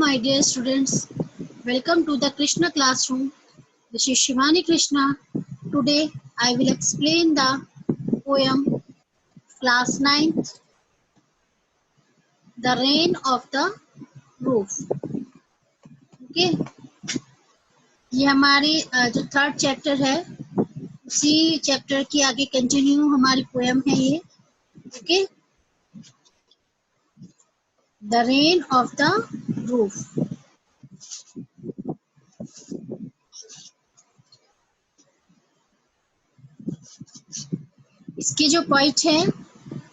my dear students. Welcome to the Krishna classroom. This is Shivani Krishna. Today I will explain the poem class 9th, The Rain of the Roof. Okay, ये हमारी जो third chapter है उसी chapter की आगे continue हमारी poem है ये. Okay, the rain of the roof. इसकी जो पॉइंट है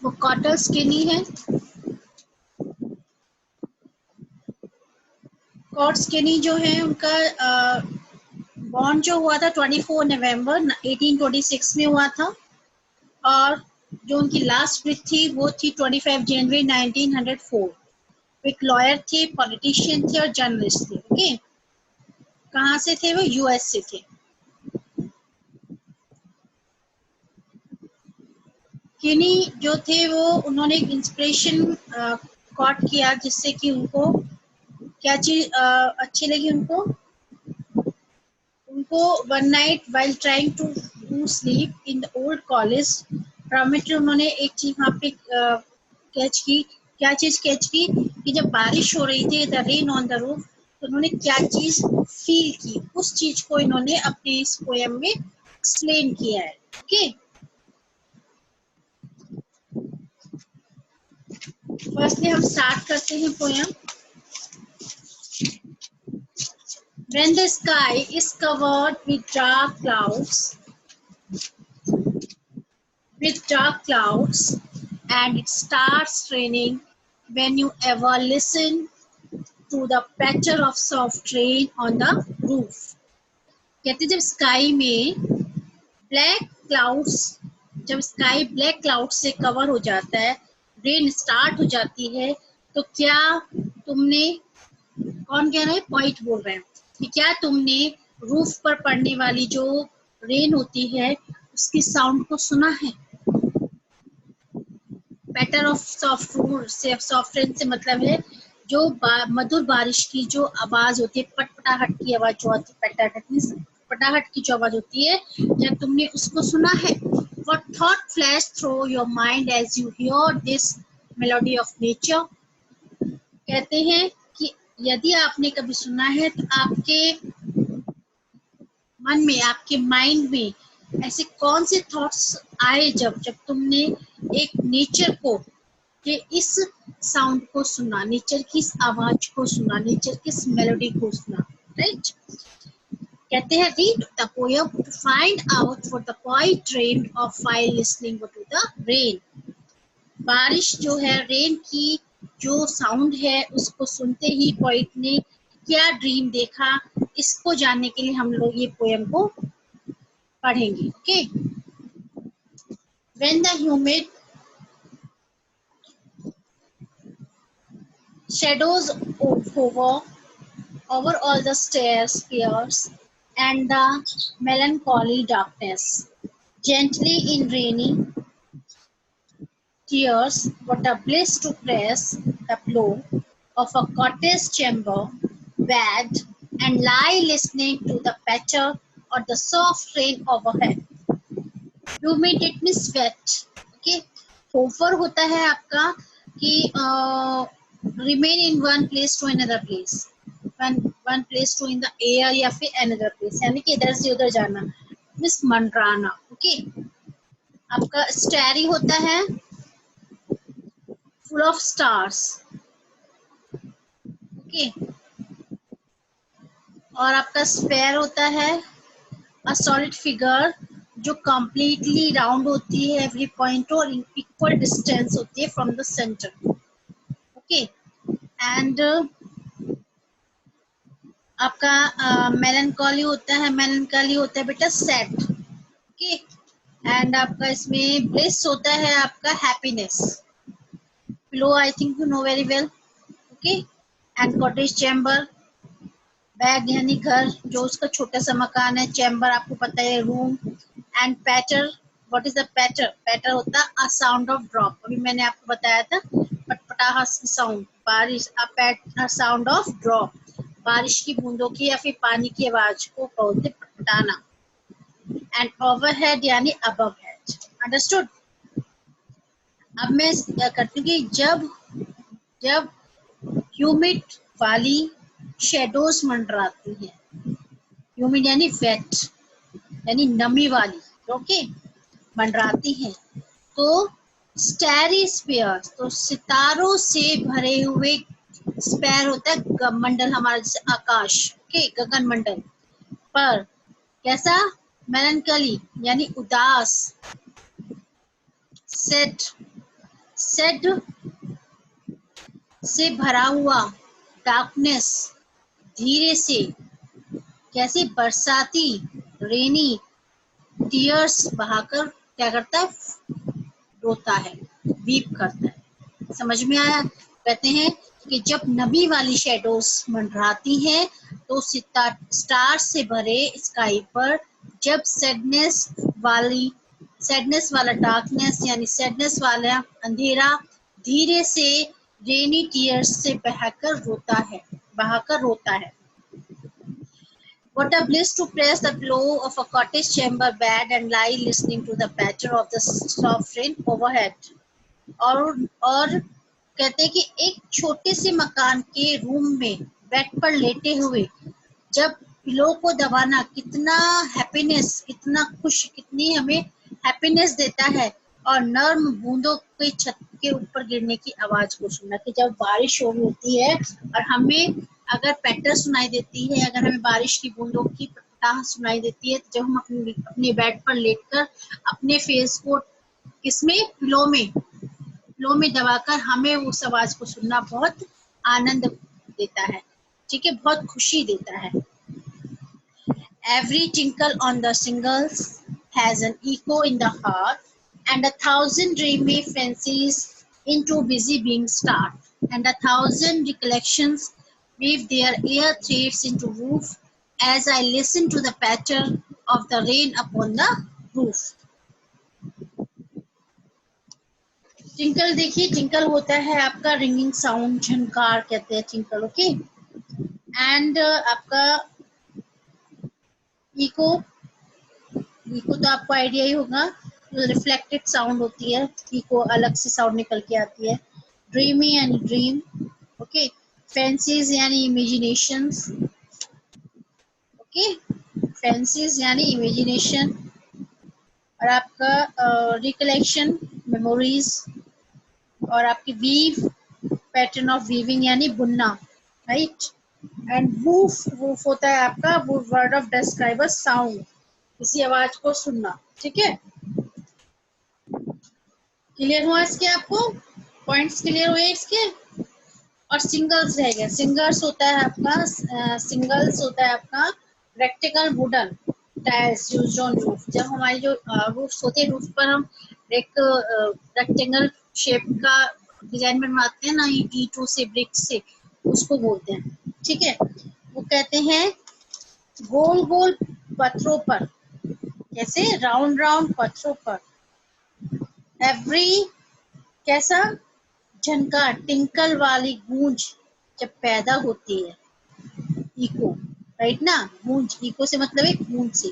वो कॉटल स्किनी है. कॉट स्किनी जो है उनका बॉर्न जो हुआ था 24 नवंबर 1826 में हुआ था और जो उनकी लास्ट ब्रीथ थी वो थी 25 जनवरी 1904. एक लॉयर थे, पॉलिटिशियन थे और जर्नलिस्ट थे. ओके, कहाँ से थे वो? यूएस से थे. किनी जो थे वो उन्होंने एक इंस्पिरेशन कॉट किया जिससे कि उनको क्या चीज अच्छी लगी उनको one night while trying to do sleep in the old college dormitory. उन्होंने एक चीज वहाँ पे कैच की. क्या चीज कैच की कि जब बारिश हो रही थी, the rain on the roof, तो उन्होंने क्या चीज फील की, उस चीज को इन्होंने अपने इस पोएम में एक्सप्लेन किया है. ओके, फर्स्टली हम स्टार्ट करते हैं poem. When the sky is covered with dark clouds, and it starts raining, when you ever listen to the patter of soft rain on the roof. कहते जब sky में black clouds, जब sky black cloud से cover हो जाता है, rain start हो जाती है, तो क्या तुमने, कौन कह रहा है? पॉइंट बोल रहे हैं कि क्या तुमने रूफ पर पड़ने वाली जो रेन होती है उसकी साउंड को सुना है? पैटर ऑफ सॉफ्ट रेन से मतलब है जो मधुर बारिश की जो आवाज होती है, पटपटाहट की आवाज जो होती है, पटाहट की जो आवाज होती है, क्या तुमने उसको सुना है? What thought flashed through your mind as you hear this melody of nature? कहते हैं कि यदि आपने कभी सुना है तो आपके मन में, आपके माइंड में ऐसे कौन से थॉट्स आए जब तुमने एक नेचर को के इस साउंड को सुना, नेचर की इस आवाज को सुना, नेचर की इस मेलोडी को सुना. राइट, कहते हैं read the poem to find out what the poet dreamed of while listening to the rain. बारिश जो है, रेन की जो साउंड है, उसको सुनते ही पोएट ने क्या ड्रीम देखा, इसको जानने के लिए हम लोग ये पोएम को पढ़ेंगे. Okay, when the humid shadows hover over all the stairs, piers, and the melancholy darkness, gently in rainy tears, what a bliss to press the floor of a cottage chamber, bed, and lie listening to the patter or the soft rain overhead. Humid means sweat. Okay, hover होता है आपका कि remain in one place to another place, one place to in the air या फिर another place, यानी कि इधर से उधर जाना, मिस मंडराना. ओके, आपका स्टारी होता है full of stars. ओके, और आपका स्पेयर होता है a solid figure जो completely round होती है, every point और equal distance होती है from the center. Okay, and आपका मेलनकॉली होता है बेटा सैड. ओके, एंड आपका इसमें ब्लिस होता है आपका happiness. Low, I think you know very well. Okay, and cottage chamber, bag यानी घर, जो उसका छोटा सा मकान है, चैम्बर आपको पता है room, and patter. What is the patter? Patter होता है अ साउंड ऑफ ड्रॉप. अभी मैंने आपको बताया था, पटाखा साउंड, बारिश, a साउंड ऑफ ड्रॉप, बारिश की बूंदों की या फिर पानी की आवाज को बोलते पटपटाना। एंड ओवरहेड यानी अबव हेड। अंडरस्टूड। अब मैं क्या करती हूँ कि जब ह्यूमिड वाली शेडोज मंडराती है, ह्यूमिड यानी वेट यानी नमी वाली, ओके, मंडराती है, तो स्टेरिस्फेयर, तो सितारों से भरे हुए, स्पेयर होता है मंडल हमारा, जैसे आकाश, ओके, गगन मंडल पर कैसा, मेलनकली यानी उदास, सेड से भरा हुआ, डार्कनेस धीरे से, कैसे बरसाती, रेनी, टीयर्स बहाकर क्या करता है, रोता है, वीप करता है। समझ में आया। कहते हैं कि जब नमी वाली शेडोज मंडराती हैं तो स्टार से भरे स्काई पर, जब सैडनेस वाला डार्कनेस यानी सैडनेस वाला अंधेरा धीरे से रेनी टीयर्स से बहाकर रोता है। What a bliss to press the pillow of a cottage chamber bed and lie listening to the patter of the soft rain overhead. और कहते हैं कि एक छोटे से मकान के रूम में बेड पर लेटे हुए जब पिलो को दबाना कितना हैप्पीनेस, कितना खुश, कितनी हमें हैप्पीनेस देता है, और नर्म बूंदों के छत के ऊपर गिरने की आवाज को सुनना, कि जब बारिश हो रही होती है और हमें अगर पैटर सुनाई देती है, अगर हमें बारिश की बूंदों की पटाख सुनाई देती है, तो जब हम अपने बेड पर लेटकर अपने फेस को किसमें, पिलो में दबाकर हमें उस आवाज को सुनना बहुत आनंद देता है, ठीक है, बहुत खुशी देता है। Every tinkle on the shingles has an echo in the heart, and 1,000 dreamy fancies into busy being start, and 1,000 recollections weave their air threads into roof as I listen to the patter of the rain upon the roof. Tinkle देखिए, tinkle होता है आपका ringing sound, झनकार कहते हैं tinkle, okay. And आपका eco तो आपको idea ही होगा, रिफ्लेक्टेड साउंड होती है, इको अलग से साउंड निकल के आती है। ड्रीमी यानी ड्रीम, ओके। फैंसीज यानी इमेजिनेशंस, ओके, फैंसीज यानी इमेजिनेशन, और आपका रिकलेक्शन मेमोरीज, और आपकी वीव पैटर्न ऑफ वीविंग यानी बुनना, राइट। एंड वूफ होता है आपका वर्ड ऑफ डिस्क्राइबर साउंड, किसी आवाज को सुनना, ठीक है। क्लियर हुआ इसके, आपको पॉइंट्स क्लियर हुए इसके। और सिंगल्स रह गया, सिंगल्स होता है आपका rectangle wooden tiles used on roof. जब हमारी जो रूफ्स होते हैं, रूफ पर हम एक रेक्टेंगल शेप का डिजाइन बनवाते हैं ना, ईंटों से, ब्रिक से, उसको बोलते हैं, ठीक है। वो कहते हैं गोल गोल पत्थरों पर, कैसे, राउंड राउंड पत्थरों पर, एवरी कैसा, झनकार, टिंकल वाली गूंज जब पैदा होती है, इको, राइट ना, गूंज, इको से मतलब है गूंज से,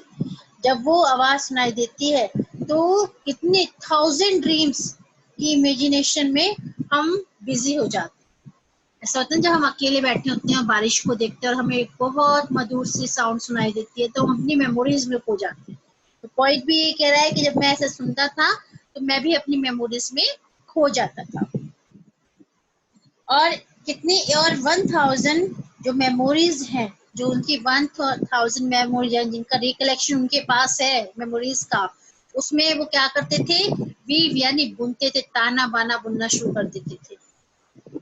जब वो आवाज सुनाई देती है तो कितने 1,000 ड्रीम्स की इमेजिनेशन में हम बिजी हो जाते हैं। ऐसा होता है जब हम अकेले बैठे होते हैं और बारिश को देखते हैं और हमें एक बहुत मधुर सी साउंड सुनाई देती है, तो हम अपनी मेमोरीज में खो जाते हैं। तो पॉइंट भी ये कह रहा है कि जब मैं ऐसा सुनता था तो मैं भी अपनी मेमोरीज में खो जाता था। और कितनी, और 1,000 जो मेमोरीज हैं, जो उनकी 1,000 मेमोरीज हैं, जिनका रिकलेक्शन उनके पास है मेमोरीज का, उसमें वो क्या करते थे, वीव यानी बुनते थे, ताना बाना बुनना शुरू कर देते थे,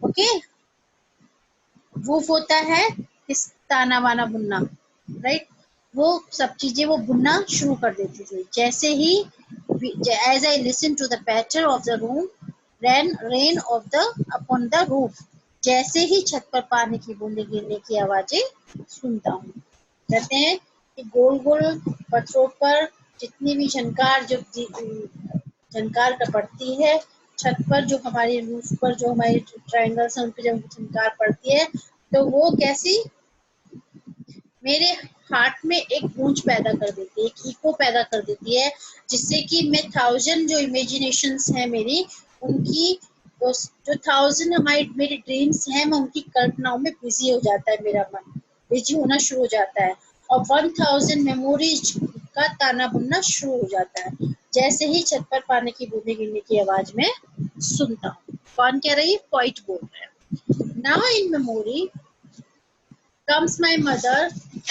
ओके। वूफ होता है इस ताना बाना बुनना, राइट। वो सब चीजें वो बुनना शुरू कर देते थे, जैसे ही as I listen to the patter of the room rain of the upon the roof, जैसे ही छत पर पानी की बूंदें गिरने की आवाजें सुनता हूँ। कहते हैं कि गोल गोल पत्थरों पर जितनी भी झनकार का पड़ती है, छत पर जो हमारी रूफ पर जो हमारी ट्रायंगल्स हैं उन पे जब झनकार पड़ती है तो वो कैसी मेरे हार्ट में एक गूंज पैदा कर देती है, एक इको पैदा कर देती है, जिससे कि मैं 1000 जो इमेजिनेशंस है मेरी उनकी जो 1000 हमारी मेरी ड्रीम्स हैं मैं उनकी कल्पनाओं में बिजी हो जाता है, मेरा मन बिजी होना शुरू हो जाता है और 1000 मेमोरीज का ताना बुनना शुरू हो जाता है जैसे ही छत पर पानी की बूंदें गिरने की आवाज में सुनता हूँ। कौन कह रही है? पोइट बोल रहे हैं। Now in memory comes my mother,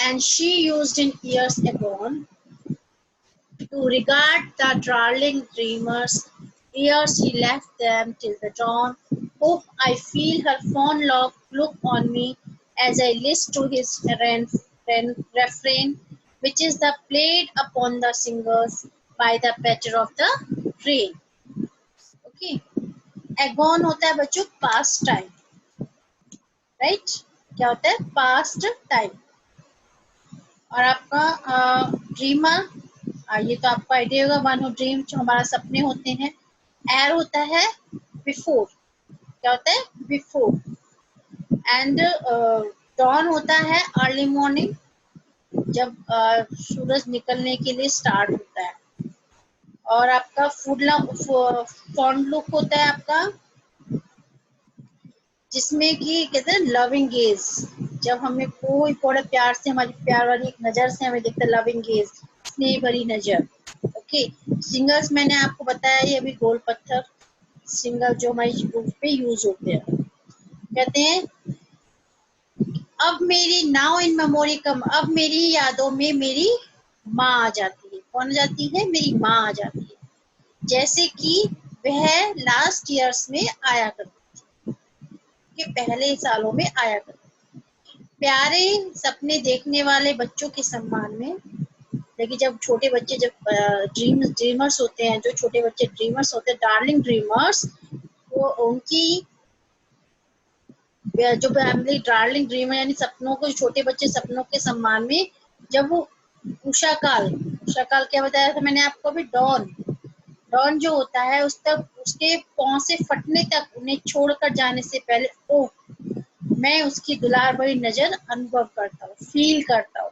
and she used in years agone to regard the darling dreamers. Years she left them till the dawn. Oh, I feel her fond look on me as I listen to his refrain, which is the played upon the singers by the patter of the rain. Okay, agone होता है बच्चों past time, right? क्या होता है? Past time. और आपका dreamer, ये तो आपको आइडिया होगा, वन हु ड्रीम जो हमारा सपने होते हैं। एर होता है बिफोर, क्या होता है? बिफोर। एंड डॉन होता है अर्ली मॉर्निंग, जब सूरज निकलने के लिए स्टार्ट होता है। और आपका फॉन्ड लुक होता है आपका, जिसमें कि कहते हैं लविंग गेज, जब हमें कोई बड़े प्यार से हमारी प्यार वाली एक नजर से हमें देखते हैं, लविंग गेज, स्नेह भरी नजर। ओके, सिंगल्स मैंने आपको बताया ये अभी गोल पत्थर सिंगल जो हमारी रूफ पे यूज होते हैं। कहते हैं अब मेरी नाउ इन मेमोरी कम, अब मेरी यादों में मेरी माँ आ जाती है। कौन आ जाती है? मेरी माँ आ जाती है, जैसे कि वह लास्ट ईयर्स में आया करती के पहले सालों में आया करती। प्यारे सपने देखने वाले बच्चों के सम्मान में, लेकिन जब छोटे बच्चे जब ड्रीमर्स होते हैं, जो छोटे बच्चे ड्रीमर्स होते हैं, डार्लिंग ड्रीमर्स, वो उनकी जो फैमिली डार्लिंग ड्रीमर यानी सपनों को, छोटे बच्चे सपनों के सम्मान में, जब वो उषा काल क्या बताया था मैंने आपको अभी? डॉन जो होता है उस तक उसके पांव से फटने तक उन्हें छोड़कर जाने से पहले ओह, मैं उसकी दुलार भरी नजर अनुभव करता हूँ, फील करता हूँ।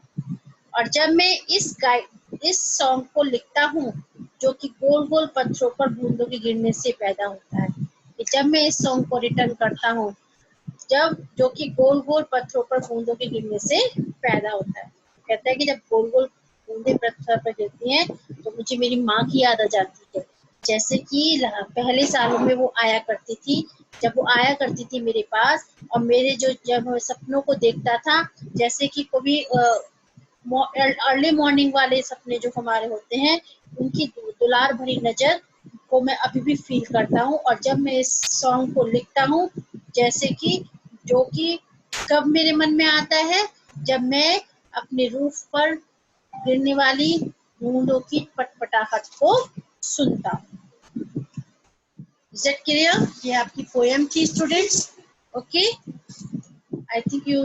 और जब मैं इस सॉन्ग को लिखता हूँ जो कि गोल गोल पत्थरों पर बूंदों के गिरने से पैदा होता है, कि जब मैं इस सॉन्ग को रिटर्न करता हूँ जो कि गोल गोल पत्थरों पर बूंदों के गिरने से पैदा होता है। कहता है कि जब गोल गोल बूंदे पत्थर पर गिरती हैं तो मुझे मेरी माँ की याद आ जाती है, जैसे कि पहले सालों में वो आया करती थी, जब वो आया करती थी मेरे पास, और मेरे जब सपनों को देखता था, जैसे कि कभी अर्ली मॉर्निंग वाले सपने जो हमारे होते हैं, उनकी दुलार भरी नजर को मैं अभी भी फील करता हूँ। और जब मैं इस सॉन्ग को लिखता हूँ, जैसे कि जो कि कब मेरे मन में आता है, जब मैं अपने रूफ पर गिरने वाली बूंदों की पटपटाहट को सुनता हूँ। Is it clear? ये आपकी पोएम थी students. Okay, I think you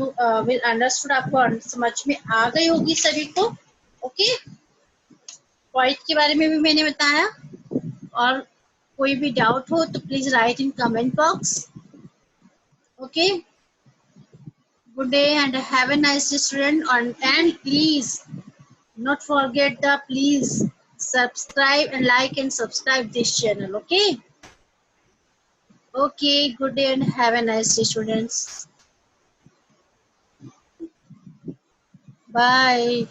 will understood, आपको समझ में आ गई होगी सभी को। ओके, पॉइंट के बारे में भी मैंने बताया, और कोई भी डाउट हो तो please right in comment box. Okay, good day and have a nice day student, and please not forget the please subscribe and like and subscribe this channel. Okay, good day and have a nice day students. Bye.